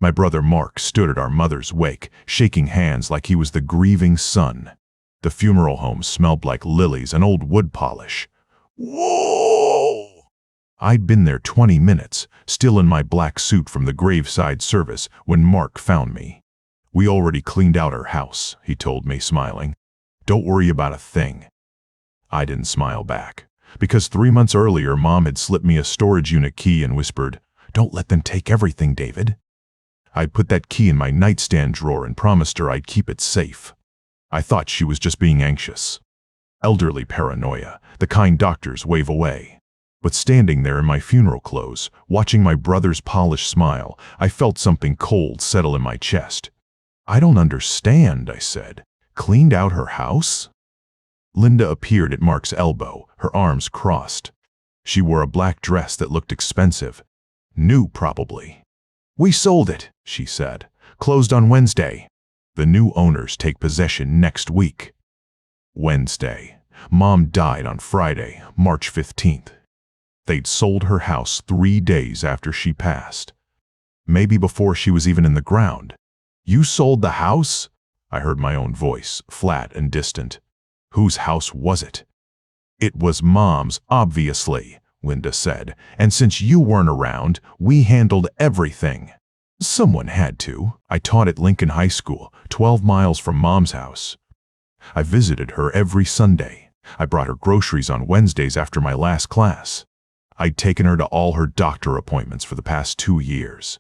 My brother Mark stood at our mother's wake, shaking hands like he was the grieving son. The funeral home smelled like lilies and old wood polish. Whoa! I'd been there 20 minutes, still in my black suit from the graveside service, when Mark found me. "We already cleaned out her house," he told me, smiling. "Don't worry about a thing." I didn't smile back, because 3 months earlier Mom had slipped me a storage unit key and whispered, "Don't let them take everything, David." I'd put that key in my nightstand drawer and promised her I'd keep it safe. I thought she was just being anxious. Elderly paranoia, the kind doctors wave away. But standing there in my funeral clothes, watching my brother's polished smile, I felt something cold settle in my chest. "I don't understand," I said. "Cleaned out her house?" Linda appeared at Mark's elbow, her arms crossed. She wore a black dress that looked expensive. New, probably. "We sold it," she said. "Closed on Wednesday. The new owners take possession next week." Wednesday. Mom died on Friday, March 15th. They'd sold her house 3 days after she passed. Maybe before she was even in the ground. "You sold the house?" I heard my own voice, flat and distant. "Whose house was it?" "It was Mom's, obviously," Linda said. "And since you weren't around, we handled everything." Someone had to. I taught at Lincoln High School, 12 miles from Mom's house. I visited her every Sunday. I brought her groceries on Wednesdays after my last class. I'd taken her to all her doctor appointments for the past 2 years.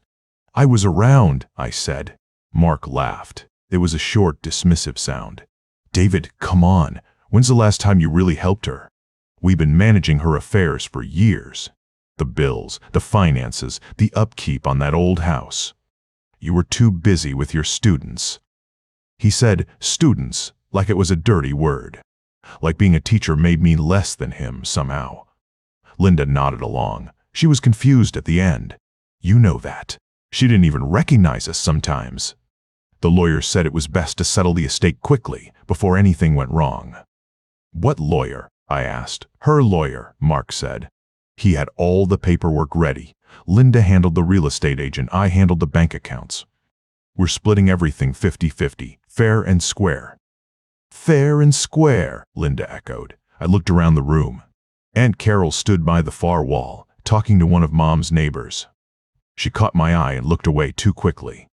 "I was around," I said. Mark laughed. It was a short, dismissive sound. "David, come on. When's the last time you really helped her? We've been managing her affairs for years. The bills, the finances, the upkeep on that old house. You were too busy with your students." He said students like it was a dirty word. Like being a teacher made me less than him somehow. Linda nodded along. She was confused at the end. "You know that. She didn't even recognize us sometimes." The lawyer said it was best to settle the estate quickly, before anything went wrong. "What lawyer?" I asked. "Her lawyer," Mark said. He had all the paperwork ready. Linda handled the real estate agent, I handled the bank accounts. "We're splitting everything 50-50, fair and square." "Fair and square," Linda echoed. I looked around the room. Aunt Carol stood by the far wall, talking to one of Mom's neighbors. She caught my eye and looked away too quickly.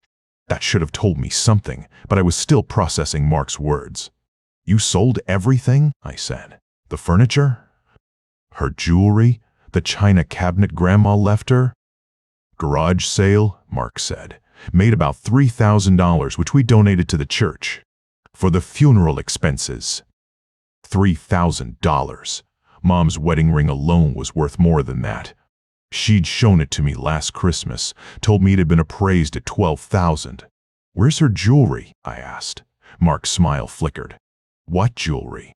That should have told me something, but I was still processing Mark's words. "You sold everything?" I said. "The furniture? Her jewelry? The china cabinet Grandma left her?" "Garage sale," Mark said. "Made about $3,000, which we donated to the church. For the funeral expenses." $3,000. Mom's wedding ring alone was worth more than that. She'd shown it to me last Christmas, told me it had been appraised at $12,000. "Where's her jewelry?" I asked. Mark's smile flickered. "What jewelry?"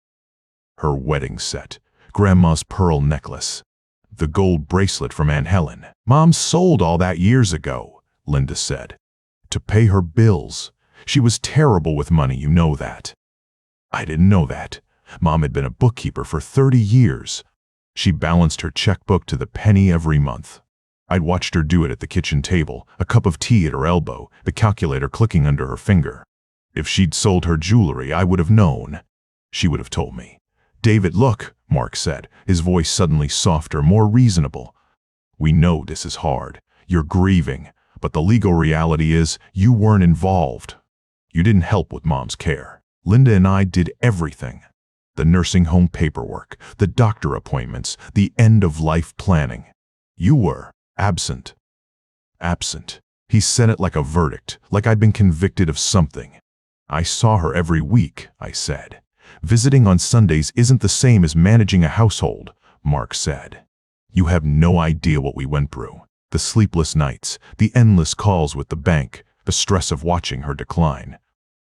"Her wedding set. Grandma's pearl necklace. The gold bracelet from Aunt Helen. Mom sold all that years ago," Linda said. "To pay her bills. She was terrible with money, you know that." I didn't know that. Mom had been a bookkeeper for 30 years. She balanced her checkbook to the penny every month. I'd watched her do it at the kitchen table, a cup of tea at her elbow, the calculator clicking under her finger. If she'd sold her jewelry, I would have known. She would have told me. "David, look," Mark said, his voice suddenly softer, more reasonable. "We know this is hard. You're grieving, but the legal reality is you weren't involved. You didn't help with Mom's care. Linda and I did everything. The nursing home paperwork, the doctor appointments, the end-of-life planning. You were absent." Absent. He said it like a verdict, like I'd been convicted of something. "I saw her every week," I said. "Visiting on Sundays isn't the same as managing a household," Mark said. "You have no idea what we went through. The sleepless nights, the endless calls with the bank, the stress of watching her decline.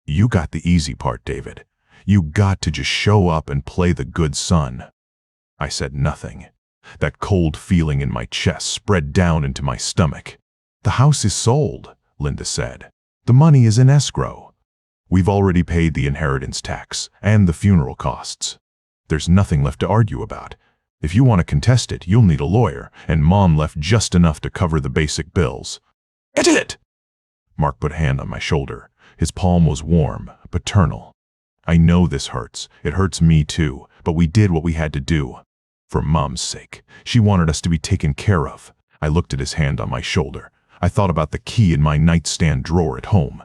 You got the easy part, David. You got to just show up and play the good son." I said nothing. That cold feeling in my chest spread down into my stomach. "The house is sold," Linda said. "The money is in escrow. We've already paid the inheritance tax and the funeral costs. There's nothing left to argue about. If you want to contest it, you'll need a lawyer, and Mom left just enough to cover the basic bills." "Idiot!" Mark put a hand on my shoulder. His palm was warm, paternal. I know this hurts. It hurts me too, but we did what we had to do. For Mom's sake. She wanted us to be taken care of. I looked at his hand on my shoulder. I thought about the key in my nightstand drawer at home.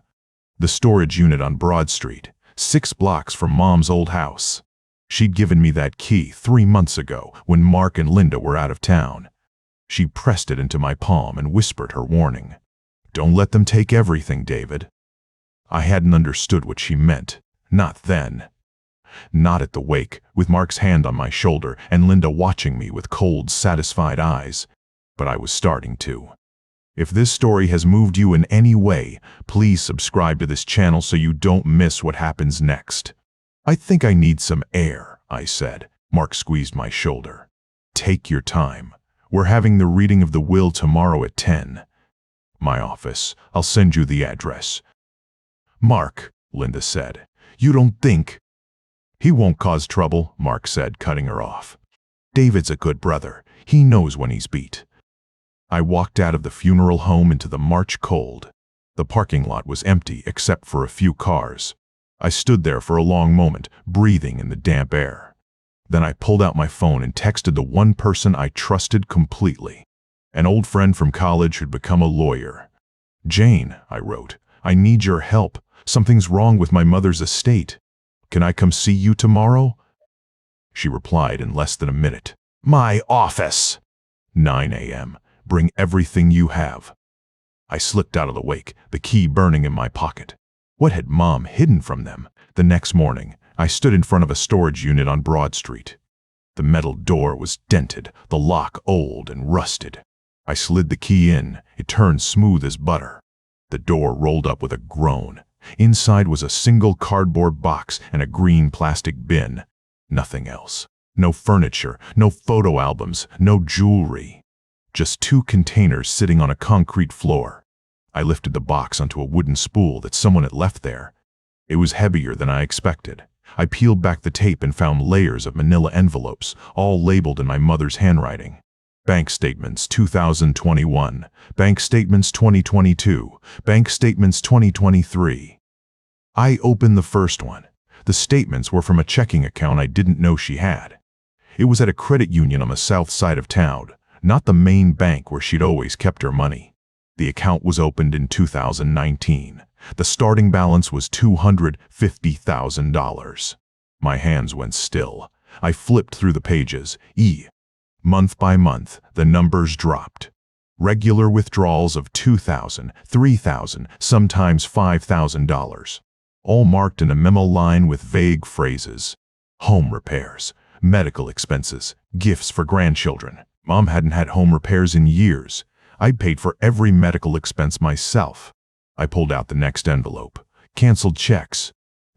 The storage unit on Broad Street, 6 blocks from Mom's old house. She'd given me that key 3 months ago when Mark and Linda were out of town. She pressed it into my palm and whispered her warning. "Don't let them take everything, David." I hadn't understood what she meant. Not then. Not at the wake, with Mark's hand on my shoulder and Linda watching me with cold, satisfied eyes. But I was starting to. If this story has moved you in any way, please subscribe to this channel so you don't miss what happens next. "I think I need some air," I said. Mark squeezed my shoulder. "Take your time. We're having the reading of the will tomorrow at 10. My office. I'll send you the address." "Mark," Linda said, "you don't think—" "He won't cause trouble," Mark said, cutting her off. "David's a good brother. He knows when he's beat." I walked out of the funeral home into the March cold. The parking lot was empty except for a few cars. I stood there for a long moment, breathing in the damp air. Then I pulled out my phone and texted the one person I trusted completely. An old friend from college who'd become a lawyer. "Jane," I wrote, "I need your help. Something's wrong with my mother's estate. Can I come see you tomorrow?" She replied in less than a minute. "My office." 9 a.m. "Bring everything you have." I slipped out of the wake, the key burning in my pocket. What had Mom hidden from them? The next morning, I stood in front of a storage unit on Broad Street. The metal door was dented, the lock old and rusted. I slid the key in. It turned smooth as butter. The door rolled up with a groan. Inside was a single cardboard box and a green plastic bin. Nothing else. No furniture, no photo albums, no jewelry. Just 2 containers sitting on a concrete floor. I lifted the box onto a wooden spool that someone had left there. It was heavier than I expected. I peeled back the tape and found layers of manila envelopes, all labeled in my mother's handwriting. Bank statements 2021, bank statements 2022, bank statements 2023. I opened the first one. The statements were from a checking account I didn't know she had. It was at a credit union on the south side of town, not the main bank where she'd always kept her money. The account was opened in 2019. The starting balance was $250,000. My hands went still. I flipped through the pages. Month by month, the numbers dropped. Regular withdrawals of $2,000, $3,000, sometimes $5,000. All marked in a memo line with vague phrases. Home repairs, medical expenses, gifts for grandchildren. Mom hadn't had home repairs in years. I'd paid for every medical expense myself. I pulled out the next envelope. Canceled checks.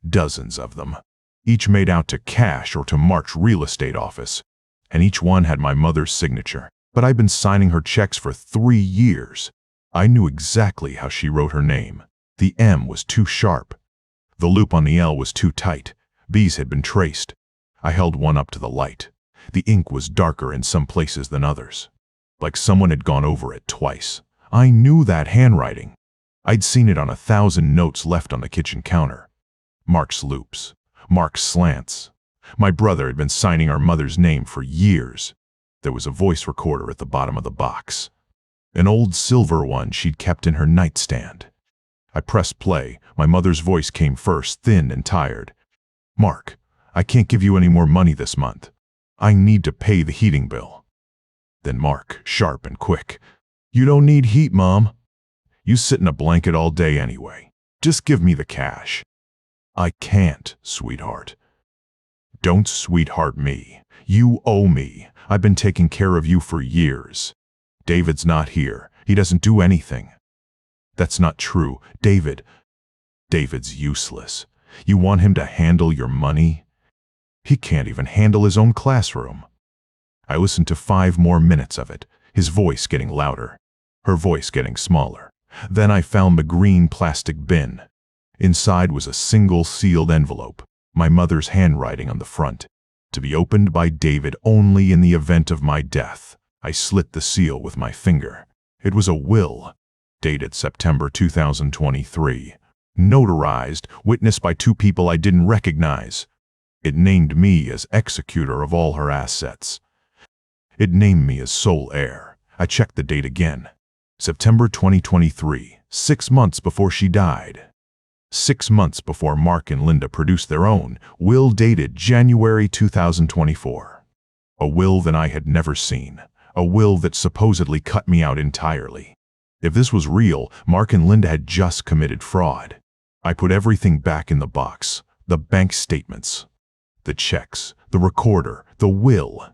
Dozens of them. Each made out to cash or to Mark's real estate office. And each one had my mother's signature. But I'd been signing her checks for 3 years. I knew exactly how she wrote her name. The M was too sharp. The loop on the L was too tight. B's had been traced. I held one up to the light. The ink was darker in some places than others. Like someone had gone over it twice. I knew that handwriting. I'd seen it on 1,000 notes left on the kitchen counter. Mark's loops. Mark's slants. My brother had been signing our mother's name for years. There was a voice recorder at the bottom of the box. An old silver one she'd kept in her nightstand. I pressed play. My mother's voice came first, thin and tired. "Mark, I can't give you any more money this month. I need to pay the heating bill." Then Mark, sharp and quick. "You don't need heat, Mom. You sit in a blanket all day anyway. Just give me the cash." "I can't, sweetheart." "Don't sweetheart me. You owe me. I've been taking care of you for years. David's not here. He doesn't do anything." "That's not true. David's useless. You want him to handle your money? He can't even handle his own classroom." I listened to 5 more minutes of it, his voice getting louder, her voice getting smaller. Then I found the green plastic bin. Inside was a single sealed envelope, my mother's handwriting on the front, to be opened by David only in the event of my death. I slit the seal with my finger. It was a will. dated September 2023. Notarized, witnessed by two people I didn't recognize. It named me as executor of all her assets. It named me as sole heir. I checked the date again. September 2023, 6 months before she died. 6 months before Mark and Linda produced their own will dated January 2024. A will that I had never seen. A will that supposedly cut me out entirely. If this was real, Mark and Linda had just committed fraud. I put everything back in the box. The bank statements, the checks, the recorder, the will.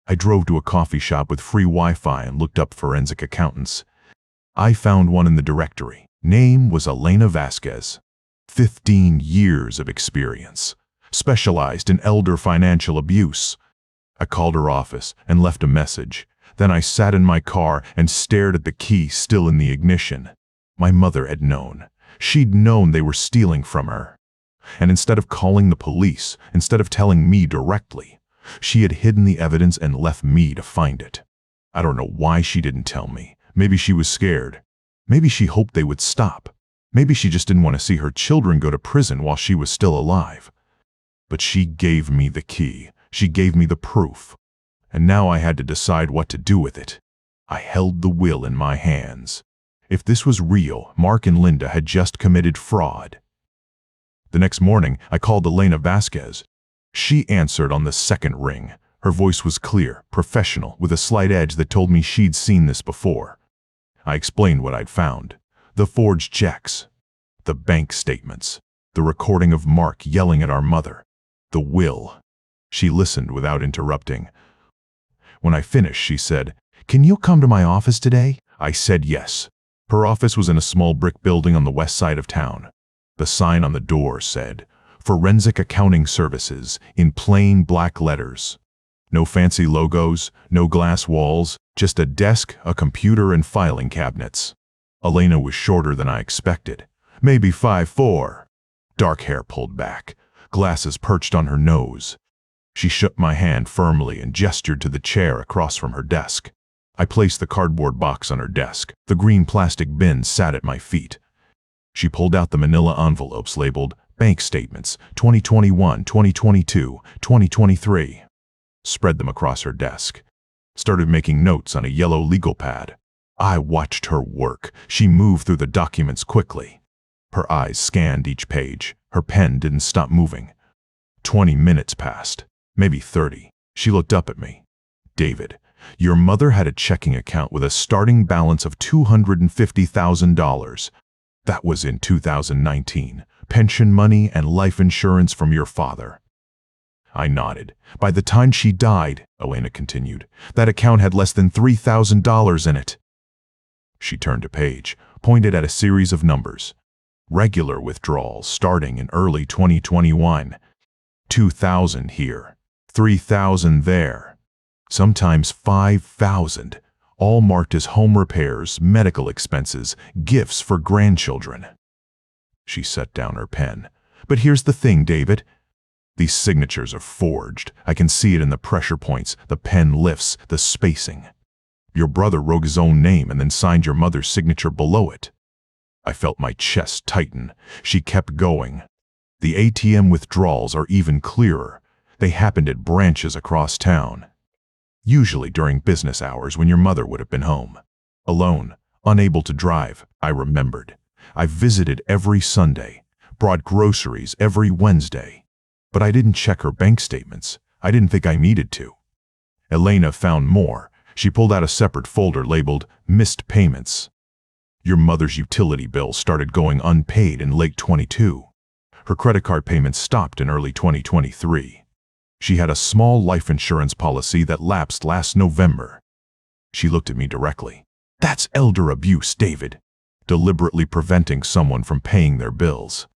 I drove to a coffee shop with free Wi-Fi and looked up forensic accountants. I found one in the directory. Name was Elena Vasquez. 15 years of experience. Specialized in elder financial abuse. I called her office and left a message. Then I sat in my car and stared at the key still in the ignition. My mother had known. She'd known they were stealing from her. And instead of calling the police, instead of telling me directly, she had hidden the evidence and left me to find it. I don't know why she didn't tell me. Maybe she was scared. Maybe she hoped they would stop. Maybe she just didn't want to see her children go to prison while she was still alive. But she gave me the key. She gave me the proof. And now I had to decide what to do with it. I held the will in my hands. If this was real, Mark and Linda had just committed fraud. The next morning, I called Elena Vasquez. She answered on the second ring. Her voice was clear, professional, with a slight edge that told me she'd seen this before. I explained what I'd found. The forged checks, the bank statements, the recording of Mark yelling at our mother, the will. She listened without interrupting. When I finished, she said, "Can you come to my office today?" I said yes. Her office was in a small brick building on the west side of town. The sign on the door said, "Forensic Accounting Services," in plain black letters. No fancy logos, no glass walls, just a desk, a computer, and filing cabinets. Elena was shorter than I expected, maybe 5'4". Dark hair pulled back, glasses perched on her nose. She shook my hand firmly and gestured to the chair across from her desk. I placed the cardboard box on her desk. The green plastic bin sat at my feet. She pulled out the manila envelopes labeled Bank Statements 2021, 2022, 2023. Spread them across her desk. Started making notes on a yellow legal pad. I watched her work. She moved through the documents quickly. Her eyes scanned each page. Her pen didn't stop moving. 20 minutes passed, maybe 30. She looked up at me. "David, your mother had a checking account with a starting balance of $250,000. That was in 2019. Pension money and life insurance from your father." I nodded. "By the time she died," Elena continued, "that account had less than $3,000 in it." She turned a page, pointed at a series of numbers. Regular withdrawals starting in early 2021. 2,000 here, 3,000 there. Sometimes 5,000, all marked as home repairs, medical expenses, gifts for grandchildren. She set down her pen. "But here's the thing, David. These signatures are forged. I can see it in the pressure points, the pen lifts, the spacing. Your brother wrote his own name and then signed your mother's signature below it." I felt my chest tighten. She kept going. "The ATM withdrawals are even clearer. They happened at branches across town. Usually during business hours when your mother would have been home. Alone, unable to drive, I remembered. I visited every Sunday, brought groceries every Wednesday. But I didn't check her bank statements. I didn't think I needed to." Elena found more. She pulled out a separate folder labeled Missed Payments. Your mother's utility bill started going unpaid in late 22. Her credit card payments stopped in early 2023. She had a small life insurance policy that lapsed last November. She looked at me directly. "That's elder abuse, David. Deliberately preventing someone from paying their bills.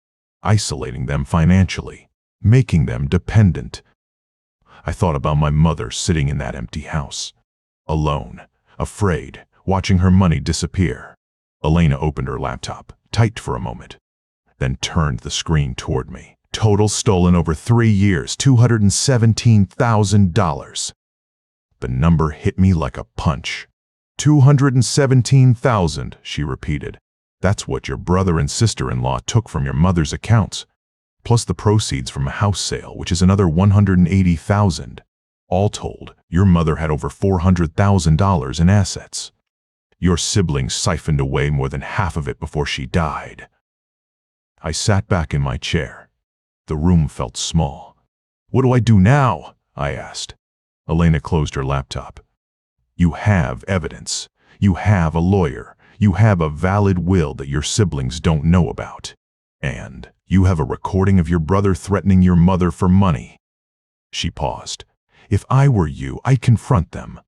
Isolating them financially. Making them dependent." I thought about my mother sitting in that empty house. Alone, afraid, watching her money disappear. Elena opened her laptop, typed for a moment, then turned the screen toward me. "Total stolen over 3 years, $217,000. The number hit me like a punch. $217,000, she repeated. That's what your brother and sister-in-law took from your mother's accounts, plus the proceeds from a house sale, which is another $180,000. All told, your mother had over $400,000 in assets. Your siblings siphoned away more than half of it before she died. I sat back in my chair. The room felt small. What do I do now? I asked. Elena closed her laptop. You have evidence. You have a lawyer. You have a valid will that your siblings don't know about. And you have a recording of your brother threatening your mother for money. She paused. If I were you, I'd confront them.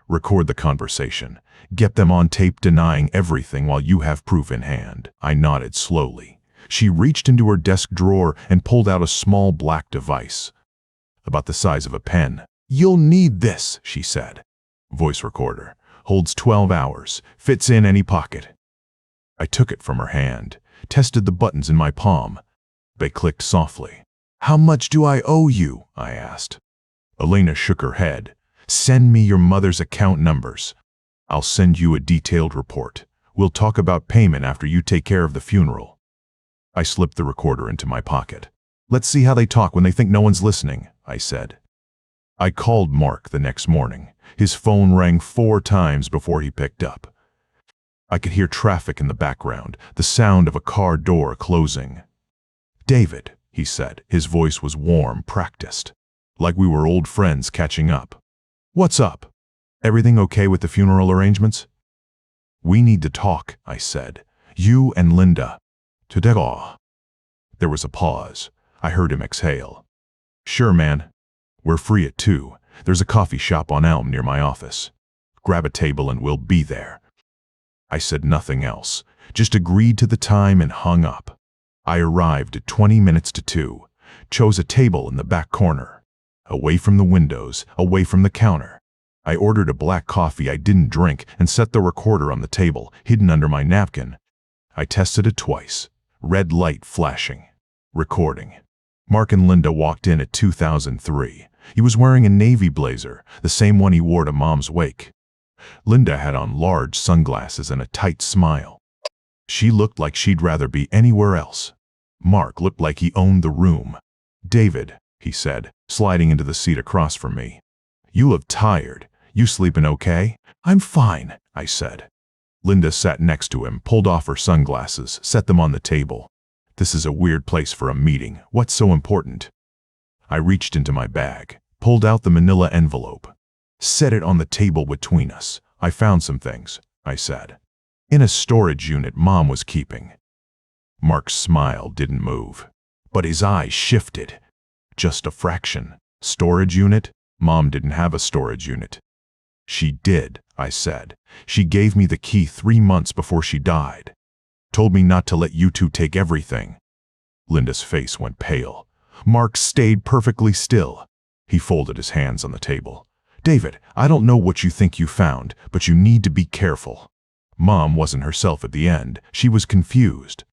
Record the conversation. Get them on tape denying everything while you have proof in hand. I nodded slowly. She reached into her desk drawer and pulled out a small black device, about the size of a pen. You'll need this, she said. Voice recorder. Holds 12 hours. Fits in any pocket. I took it from her hand, tested the buttons in my palm. They clicked softly. How much do I owe you? I asked. Elena shook her head. Send me your mother's account numbers. I'll send you a detailed report. We'll talk about payment after you take care of the funeral. I slipped the recorder into my pocket. Let's see how they talk when they think no one's listening, I said. I called Mark the next morning. His phone rang 4 times before he picked up. I could hear traffic in the background, the sound of a car door closing. David, he said. His voice was warm, practiced, like we were old friends catching up. What's up? Everything okay with the funeral arrangements? We need to talk, I said. You and Linda. Today. There was a pause. I heard him exhale. Sure, man. We're free at 2. There's a coffee shop on Elm near my office. Grab a table and we'll be there. I said nothing else, just agreed to the time and hung up. I arrived at 20 minutes to 2, chose a table in the back corner, away from the windows, away from the counter. I ordered a black coffee I didn't drink and set the recorder on the table, hidden under my napkin. I tested it twice. Red light flashing. Recording. Mark and Linda walked in at 2003. He was wearing a navy blazer, the same one he wore to Mom's wake. Linda had on large sunglasses and a tight smile. She looked like she'd rather be anywhere else. Mark looked like he owned the room. David, he said, sliding into the seat across from me. You look tired. You sleeping okay? I'm fine, I said. Linda sat next to him, pulled off her sunglasses, set them on the table. This is a weird place for a meeting. What's so important? I reached into my bag, pulled out the manila envelope, set it on the table between us. I found some things, I said. In a storage unit Mom was keeping. Mark's smile didn't move, but his eyes shifted. Just a fraction. Storage unit? Mom didn't have a storage unit. She did, I said. She gave me the key 3 months before she died. Told me not to let you two take everything. Linda's face went pale. Mark stayed perfectly still. He folded his hands on the table. David, I don't know what you think you found, but you need to be careful. Mom wasn't herself at the end. She was confused.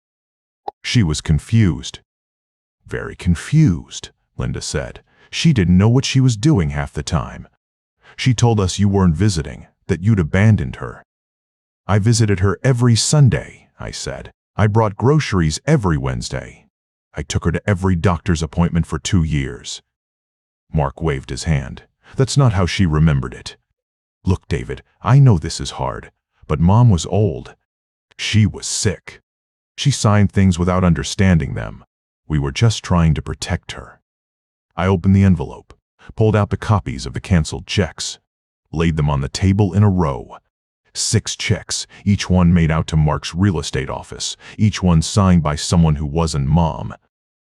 She was confused. Very confused, Linda said. She didn't know what she was doing half the time. She told us you weren't visiting, that you'd abandoned her. I visited her every Sunday, I said. I brought groceries every Wednesday. I took her to every doctor's appointment for 2 years. Mark waved his hand. That's not how she remembered it. Look, David, I know this is hard, but Mom was old. She was sick. She signed things without understanding them. We were just trying to protect her. I opened the envelope, pulled out the copies of the canceled checks, laid them on the table in a row. 6 checks, each one made out to Mark's real estate office, each one signed by someone who wasn't Mom.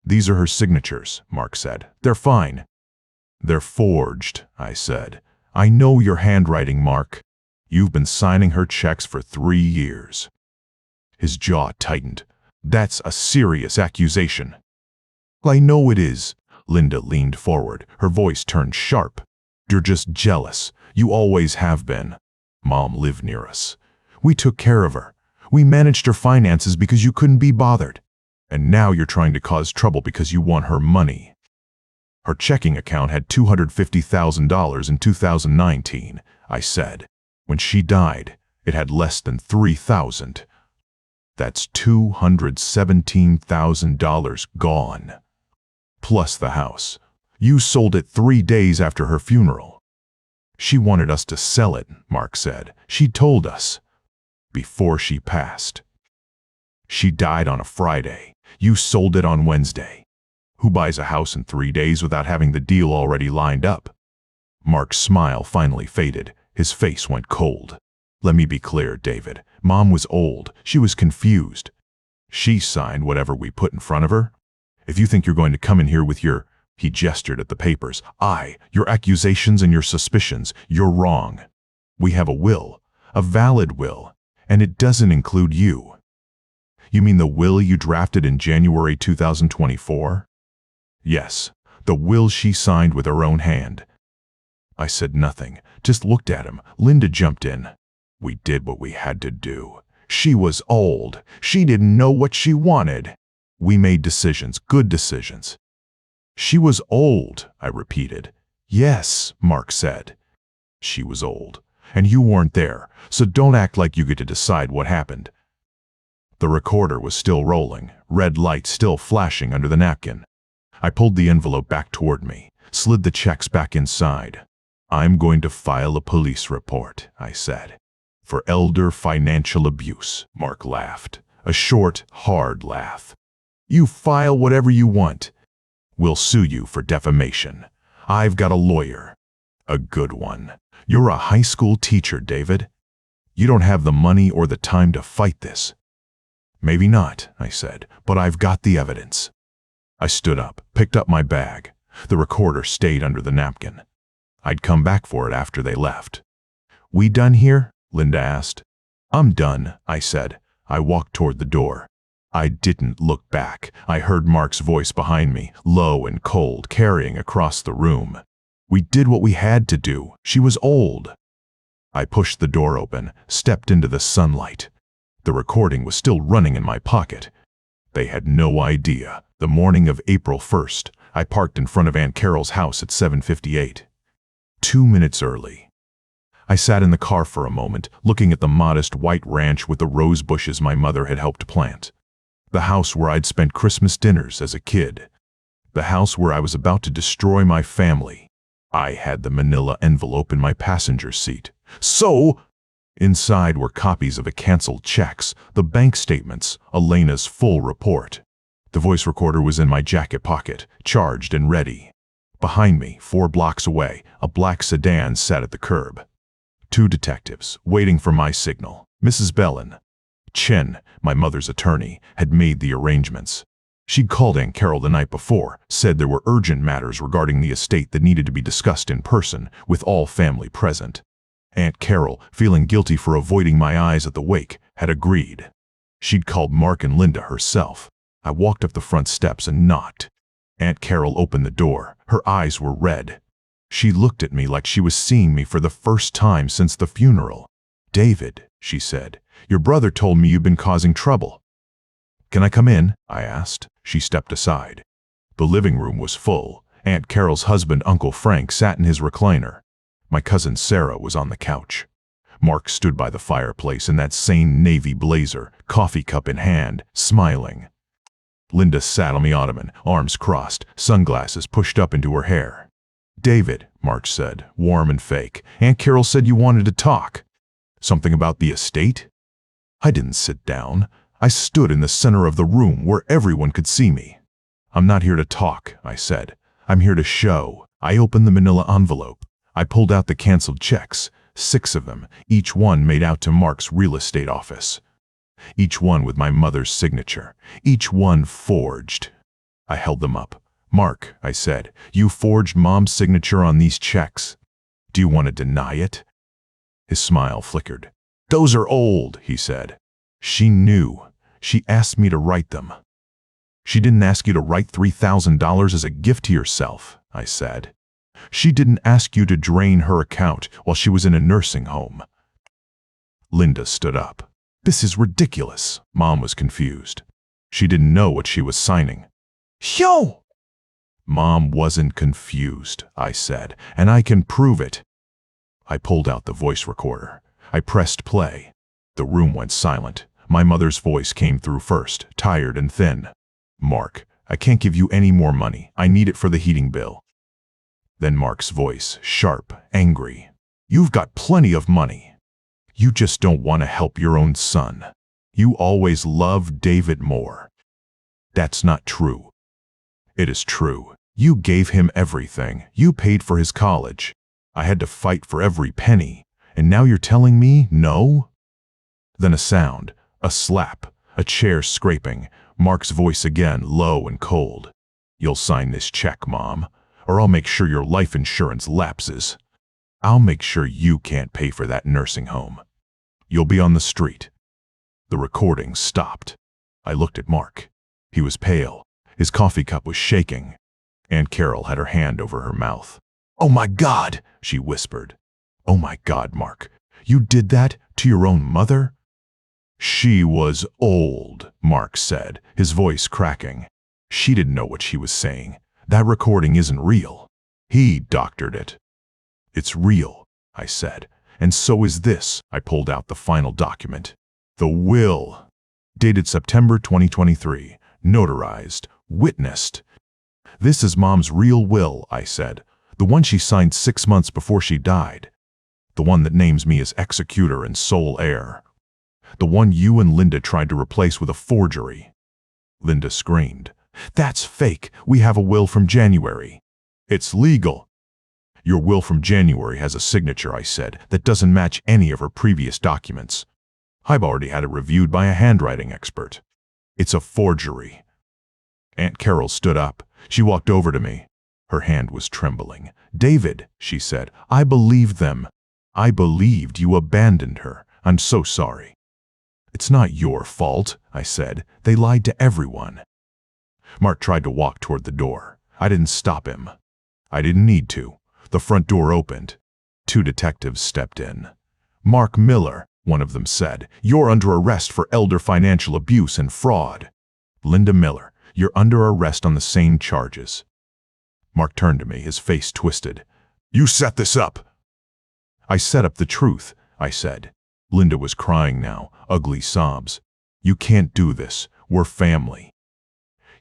These are her signatures, Mark said. They're fine. They're forged, I said. I know your handwriting, Mark. You've been signing her checks for 3 years. His jaw tightened. That's a serious accusation. I know it is. Linda leaned forward, her voice turned sharp. You're just jealous. You always have been. Mom lived near us. We took care of her. We managed her finances because you couldn't be bothered. And now you're trying to cause trouble because you want her money. Her checking account had $250,000 in 2019, I said. When she died, it had less than $3,000. That's $217,000 gone. Plus the house. You sold it 3 days after her funeral. She wanted us to sell it, Mark said. She told us. Before she passed. She died on a Friday. You sold it on Wednesday. Who buys a house in 3 days without having the deal already lined up? Mark's smile finally faded. His face went cold. Let me be clear, David. Mom was old. She was confused. She signed whatever we put in front of her. If you think you're going to come in here with your... He gestured at the papers. Your accusations and your suspicions, you're wrong. We have a will, a valid will, and it doesn't include you. You mean the will you drafted in January 2024? Yes, the will she signed with her own hand. I said nothing, just looked at him. Linda jumped in. We did what we had to do. She was old. She didn't know what she wanted. We made decisions, good decisions. She was old, I repeated. Yes, Mark said. She was old, and you weren't there, so don't act like you get to decide what happened. The recorder was still rolling, red light still flashing under the napkin. I pulled the envelope back toward me, slid the checks back inside. I'm going to file a police report, I said. For elder financial abuse, Mark laughed. A short, hard laugh. You file whatever you want. We'll sue you for defamation. I've got a lawyer. A good one. You're a high school teacher, David. You don't have the money or the time to fight this. Maybe not, I said, but I've got the evidence. I stood up, picked up my bag. The recorder stayed under the napkin. I'd come back for it after they left. We done here? Linda asked. I'm done, I said. I walked toward the door. I didn't look back. I heard Mark's voice behind me, low and cold, carrying across the room. We did what we had to do. She was old. I pushed the door open, stepped into the sunlight. The recording was still running in my pocket. They had no idea. The morning of April 1st, I parked in front of Aunt Carol's house at 7:58. 2 minutes early. I sat in the car for a moment, looking at the modest white ranch with the rose bushes my mother had helped plant. The house where I'd spent Christmas dinners as a kid. The house where I was about to destroy my family. I had the manila envelope in my passenger seat. So, inside were copies of the canceled checks, the bank statements, Elena's full report. The voice recorder was in my jacket pocket, charged and ready. Behind me, 4 blocks away, a black sedan sat at the curb. 2 detectives, waiting for my signal. Mrs. Bellin. Chen, my mother's attorney, had made the arrangements. She'd called Aunt Carol the night before, said there were urgent matters regarding the estate that needed to be discussed in person, with all family present. Aunt Carol, feeling guilty for avoiding my eyes at the wake, had agreed. She'd called Mark and Linda herself. I walked up the front steps and knocked. Aunt Carol opened the door. Her eyes were red. She looked at me like she was seeing me for the first time since the funeral. David, she said, your brother told me you've been causing trouble. Can I come in? I asked. She stepped aside. The living room was full. Aunt Carol's husband, Uncle Frank, sat in his recliner. My cousin Sarah was on the couch. Mark stood by the fireplace in that same navy blazer, coffee cup in hand, smiling. Linda sat on the ottoman, arms crossed, sunglasses pushed up into her hair. David, Mark said, warm and fake, Aunt Carol said you wanted to talk. Something about the estate? I didn't sit down. I stood in the center of the room where everyone could see me. I'm not here to talk, I said. I'm here to show. I opened the manila envelope. I pulled out the canceled checks, 6 of them, each one made out to Mark's real estate office. Each one with my mother's signature, each one forged. I held them up. Mark, I said, you forged Mom's signature on these checks. Do you want to deny it? His smile flickered. Those are old, he said. She knew. She asked me to write them. She didn't ask you to write $3,000 as a gift to yourself, I said. She didn't ask you to drain her account while she was in a nursing home. Linda stood up. This is ridiculous. Mom was confused. She didn't know what she was signing. Yo! Mom wasn't confused, I said, and I can prove it. I pulled out the voice recorder. I pressed play. The room went silent. My mother's voice came through first, tired and thin. "Mark, I can't give you any more money. I need it for the heating bill." Then Mark's voice, sharp, angry. "You've got plenty of money. You just don't want to help your own son. You always loved David more." "That's not true." "It is true. You gave him everything. You paid for his college. I had to fight for every penny. And now you're telling me no?" Then a sound, a slap, a chair scraping, Mark's voice again, low and cold. "You'll sign this check, Mom, or I'll make sure your life insurance lapses. I'll make sure you can't pay for that nursing home. You'll be on the street." The recording stopped. I looked at Mark. He was pale. His coffee cup was shaking. Aunt Carol had her hand over her mouth. "Oh my God," she whispered. "Oh my God, Mark. You did that to your own mother?" "She was old," Mark said, his voice cracking. "She didn't know what she was saying. That recording isn't real. He doctored it." "It's real," I said. "And so is this." I pulled out the final document. The will. Dated September 2023. Notarized. Witnessed. "This is Mom's real will," I said. "The one she signed 6 months before she died. The one that names me as executor and sole heir. The one you and Linda tried to replace with a forgery." Linda screamed. "That's fake. We have a will from January." "It's legal." "Your will from January has a signature," I said, "that doesn't match any of her previous documents. I've already had it reviewed by a handwriting expert. It's a forgery." Aunt Carol stood up. She walked over to me. Her hand was trembling. "David," she said, "I believed them. I believed you abandoned her. I'm so sorry." "It's not your fault," I said. "They lied to everyone." Mark tried to walk toward the door. I didn't stop him. I didn't need to. The front door opened. 2 detectives stepped in. "Mark Miller," one of them said, "you're under arrest for elder financial abuse and fraud." "Linda Miller, you're under arrest on the same charges." Mark turned to me, his face twisted. "You set this up." "I set up the truth," I said. Linda was crying now, ugly sobs. "You can't do this. We're family."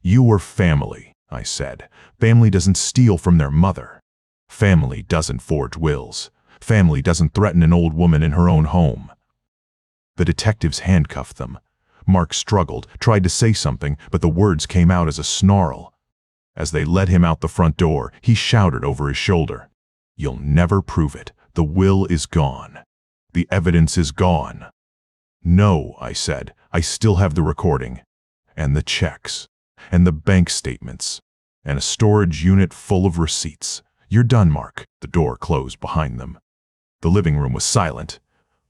"You were family," I said. "Family doesn't steal from their mother. Family doesn't forge wills. Family doesn't threaten an old woman in her own home." The detectives handcuffed them. Mark struggled, tried to say something, but the words came out as a snarl. As they led him out the front door, he shouted over his shoulder, "You'll never prove it. The will is gone. The evidence is gone." "No," I said. "I still have the recording. And the checks. And the bank statements. And a storage unit full of receipts. You're done, Mark." The door closed behind them. The living room was silent.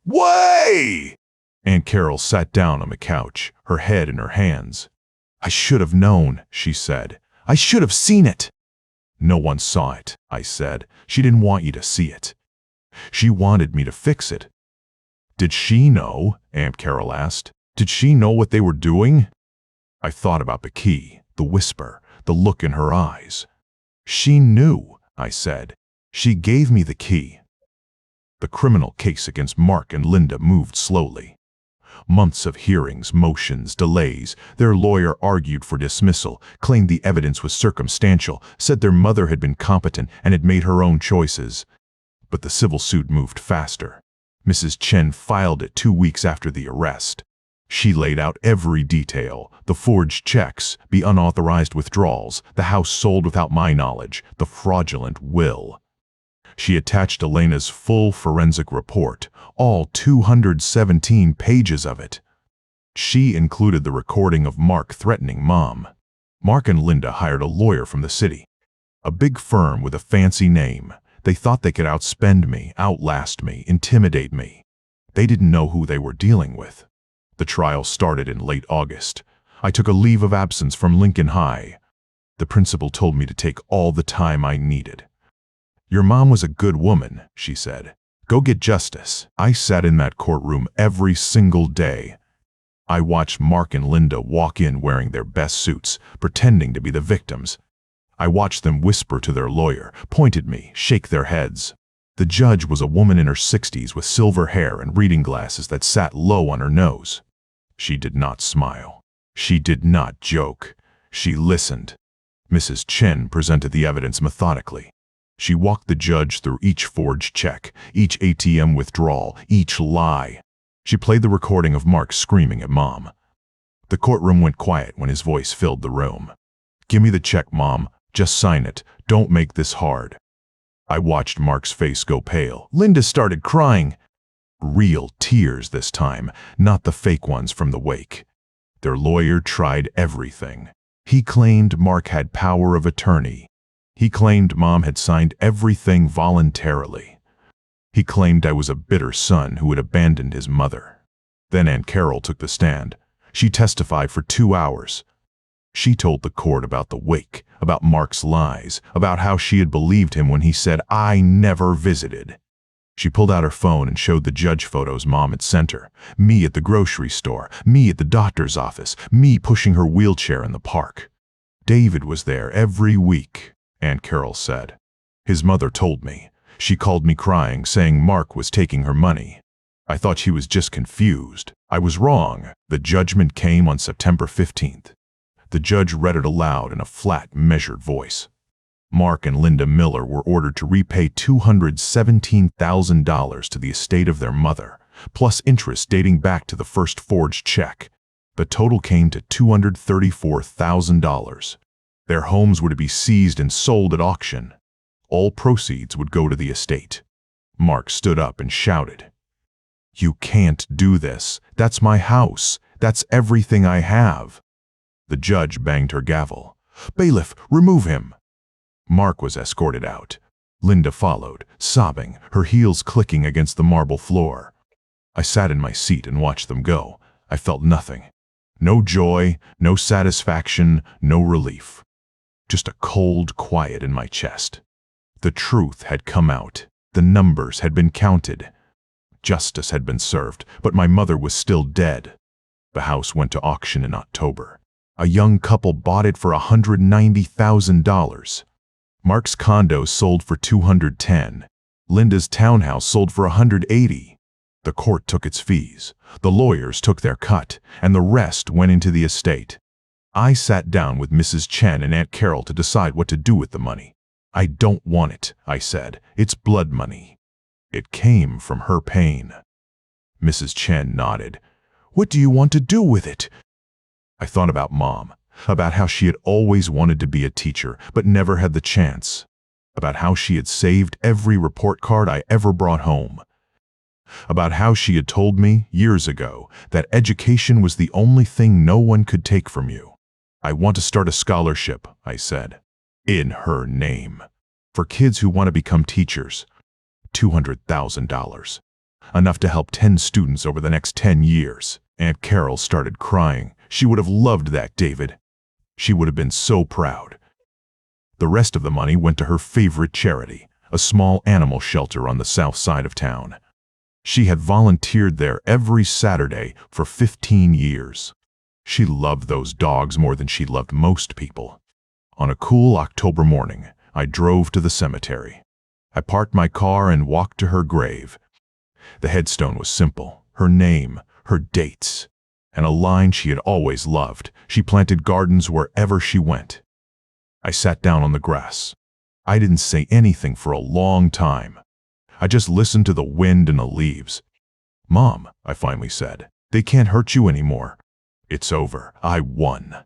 "Way!" Aunt Carol sat down on the couch, her head in her hands. "I should have known," she said. "I should have seen it." "No one saw it," I said. "She didn't want you to see it. She wanted me to fix it." "Did she know?" Aunt Carol asked. "Did she know what they were doing?" I thought about the key, the whisper, the look in her eyes. "She knew," I said. "She gave me the key." The criminal case against Mark and Linda moved slowly. Months of hearings, motions, delays. Their lawyer argued for dismissal, claimed the evidence was circumstantial, said their mother had been competent and had made her own choices. But the civil suit moved faster. Mrs. Chen filed it 2 weeks after the arrest. She laid out every detail: the forged checks, the unauthorized withdrawals, the house sold without my knowledge, the fraudulent will. She attached Elena's full forensic report, all 217 pages of it. She included the recording of Mark threatening Mom. Mark and Linda hired a lawyer from the city, a big firm with a fancy name. They thought they could outspend me, outlast me, intimidate me. They didn't know who they were dealing with. The trial started in late August. I took a leave of absence from Lincoln High. The principal told me to take all the time I needed. "Your mom was a good woman," she said. "Go get justice." I sat in that courtroom every single day. I watched Mark and Linda walk in wearing their best suits, pretending to be the victims. I watched them whisper to their lawyer, point at me, shake their heads. The judge was a woman in her 60s with silver hair and reading glasses that sat low on her nose. She did not smile. She did not joke. She listened. Mrs. Chen presented the evidence methodically. She walked the judge through each forged check, each ATM withdrawal, each lie. She played the recording of Mark screaming at Mom. The courtroom went quiet when his voice filled the room. "Give me the check, Mom. Just sign it. Don't make this hard." I watched Mark's face go pale. Linda started crying. Real tears this time, not the fake ones from the wake. Their lawyer tried everything. He claimed Mark had power of attorney. He claimed Mom had signed everything voluntarily. He claimed I was a bitter son who had abandoned his mother. Then Aunt Carol took the stand. She testified for 2 hours. She told the court about the wake, about Mark's lies, about how she had believed him when he said, "I never visited." She pulled out her phone and showed the judge photos Mom had sent her. Me at the grocery store, me at the doctor's office, me pushing her wheelchair in the park. David was there every week, Aunt Carol said. His mother told me. She called me crying, saying Mark was taking her money. I thought she was just confused. I was wrong. The judgment came on September 15th. The judge read it aloud in a flat, measured voice. Mark and Linda Miller were ordered to repay $217,000 to the estate of their mother, plus interest dating back to the first forged check. The total came to $234,000. Their homes were to be seized and sold at auction. All proceeds would go to the estate. Mark stood up and shouted, "You can't do this. That's my house. That's everything I have." The judge banged her gavel. "Bailiff, remove him." Mark was escorted out. Linda followed, sobbing, her heels clicking against the marble floor. I sat in my seat and watched them go. I felt nothing. No joy, no satisfaction, no relief. Just a cold quiet in my chest. The truth had come out. The numbers had been counted. Justice had been served, but my mother was still dead. The house went to auction in October. A young couple bought it for $190,000. Mark's condo sold for $210,000. Linda's townhouse sold for $180,000. The court took its fees. The lawyers took their cut, and the rest went into the estate. I sat down with Mrs. Chen and Aunt Carol to decide what to do with the money. "I don't want it," I said. "It's blood money." It came from her pain. Mrs. Chen nodded. "What do you want to do with it?" I thought about Mom, about how she had always wanted to be a teacher, but never had the chance, about how she had saved every report card I ever brought home, about how she had told me, years ago, that education was the only thing no one could take from you. "I want to start a scholarship," I said, in her name, for kids who want to become teachers. $200,000. Enough to help 10 students over the next 10 years. Aunt Carol started crying. She would have loved that, David. She would have been so proud. The rest of the money went to her favorite charity, a small animal shelter on the south side of town. She had volunteered there every Saturday for 15 years. She loved those dogs more than she loved most people. On a cool October morning, I drove to the cemetery. I parked my car and walked to her grave. The headstone was simple, her name, her dates, and a line she had always loved. She planted gardens wherever she went. I sat down on the grass. I didn't say anything for a long time. I just listened to the wind and the leaves. "Mom," I finally said, "they can't hurt you anymore. It's over. I won."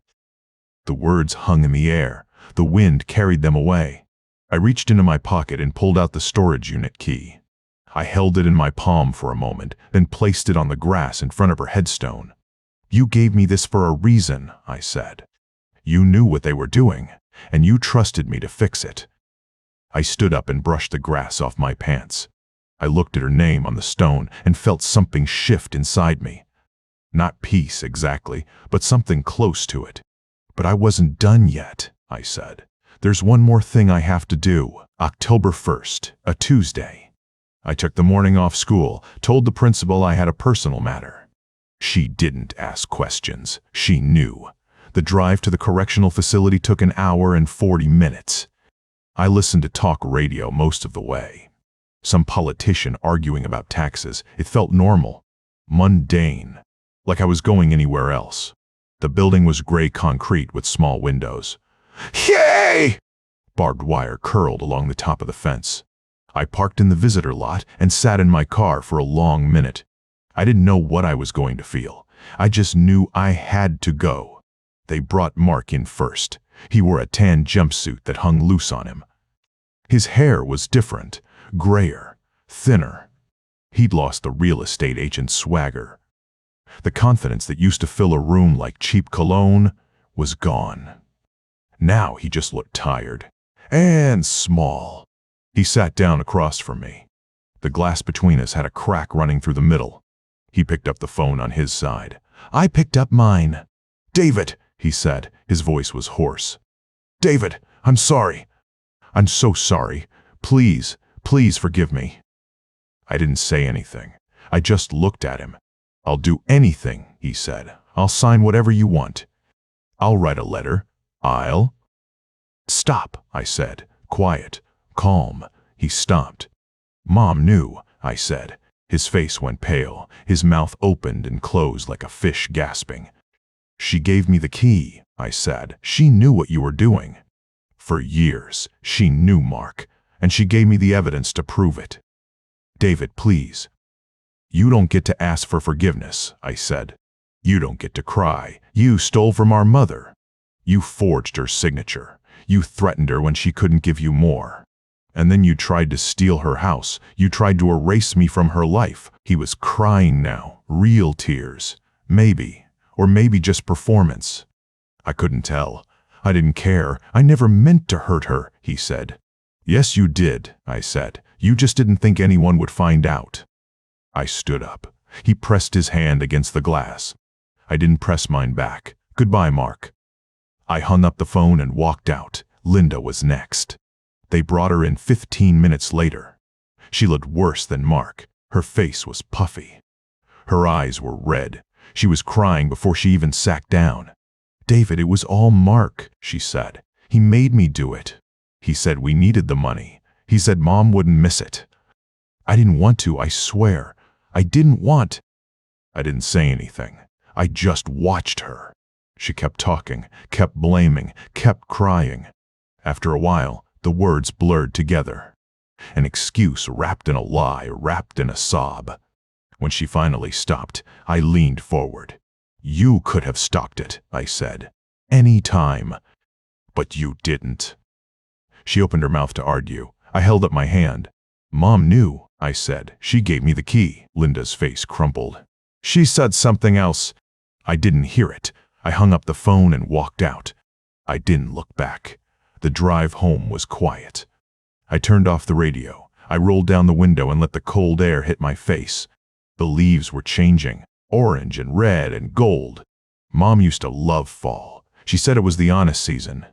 The words hung in the air. The wind carried them away. I reached into my pocket and pulled out the storage unit key. I held it in my palm for a moment, then placed it on the grass in front of her headstone. "You gave me this for a reason," I said. "You knew what they were doing, and you trusted me to fix it." I stood up and brushed the grass off my pants. I looked at her name on the stone and felt something shift inside me. Not peace exactly, but something close to it. "But I wasn't done yet," I said. "There's one more thing I have to do. October 1st, a Tuesday." I took the morning off school, told the principal I had a personal matter. She didn't ask questions. She knew. The drive to the correctional facility took an hour and 40 minutes. I listened to talk radio most of the way. Some politician arguing about taxes. It felt normal, mundane, like I was going anywhere else. The building was gray concrete with small windows. Yay! Barbed wire curled along the top of the fence. I parked in the visitor lot and sat in my car for a long minute. I didn't know what I was going to feel. I just knew I had to go. They brought Mark in first. He wore a tan jumpsuit that hung loose on him. His hair was different, grayer, thinner. He'd lost the real estate agent's swagger. The confidence that used to fill a room like cheap cologne was gone. Now he just looked tired and small. He sat down across from me. The glass between us had a crack running through the middle. He picked up the phone on his side. I picked up mine. "David," he said. His voice was hoarse. "David, I'm sorry. I'm so sorry. Please, please forgive me." I didn't say anything. I just looked at him. "I'll do anything," he said. "I'll sign whatever you want. I'll write a letter. I'll—" "Stop," I said. Quiet, calm. He stopped. "Mom knew," I said. His face went pale. His mouth opened and closed like a fish gasping. "She gave me the key," I said. "She knew what you were doing. For years, she knew, Mark, and she gave me the evidence to prove it. David, please." "You don't get to ask for forgiveness," I said. "You don't get to cry. You stole from our mother. You forged her signature. You threatened her when she couldn't give you more. And then you tried to steal her house. You tried to erase me from her life." He was crying now, real tears. Maybe, or maybe just performance. I couldn't tell. I didn't care. "I never meant to hurt her," he said. "Yes, you did," I said. "You just didn't think anyone would find out." I stood up. He pressed his hand against the glass. I didn't press mine back. "Goodbye, Mark." I hung up the phone and walked out. Linda was next. They brought her in 15 minutes later. She looked worse than Mark. Her face was puffy. Her eyes were red. She was crying before she even sat down. "David, it was all Mark," she said. "He made me do it. He said we needed the money. He said Mom wouldn't miss it. I didn't want to, I swear. I didn't want." I didn't say anything. I just watched her. She kept talking, kept blaming, kept crying. After a while, the words blurred together. An excuse wrapped in a lie, wrapped in a sob. When she finally stopped, I leaned forward. "You could have stopped it," I said. "Any time. But you didn't." She opened her mouth to argue. I held up my hand. "Mom knew," I said. "She gave me the key." Linda's face crumpled. "She said something else." I didn't hear it. I hung up the phone and walked out. I didn't look back. The drive home was quiet. I turned off the radio. I rolled down the window and let the cold air hit my face. The leaves were changing, orange and red and gold. Mom used to love fall. She said it was the honest season.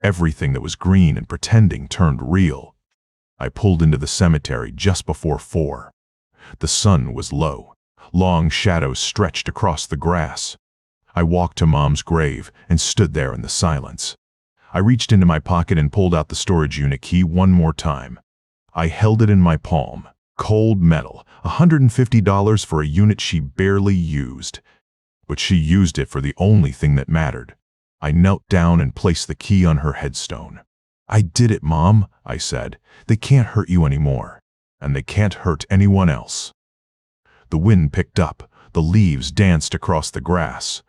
Everything that was green and pretending turned real. I pulled into the cemetery just before 4. The sun was low. Long shadows stretched across the grass. I walked to Mom's grave and stood there in the silence. I reached into my pocket and pulled out the storage unit key one more time. I held it in my palm. Cold metal, $150 for a unit she barely used. But she used it for the only thing that mattered. I knelt down and placed the key on her headstone. "I did it, Mom," I said. "They can't hurt you anymore. And they can't hurt anyone else." The wind picked up. The leaves danced across the grass.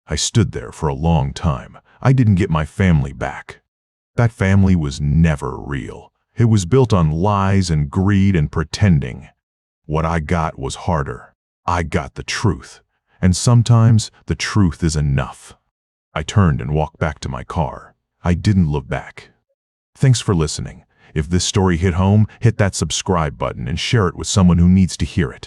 I stood there for a long time. I didn't get my family back. That family was never real. It was built on lies and greed and pretending. What I got was harder. I got the truth. And sometimes the truth is enough. I turned and walked back to my car. I didn't look back. Thanks for listening. If this story hit home, hit that subscribe button and share it with someone who needs to hear it.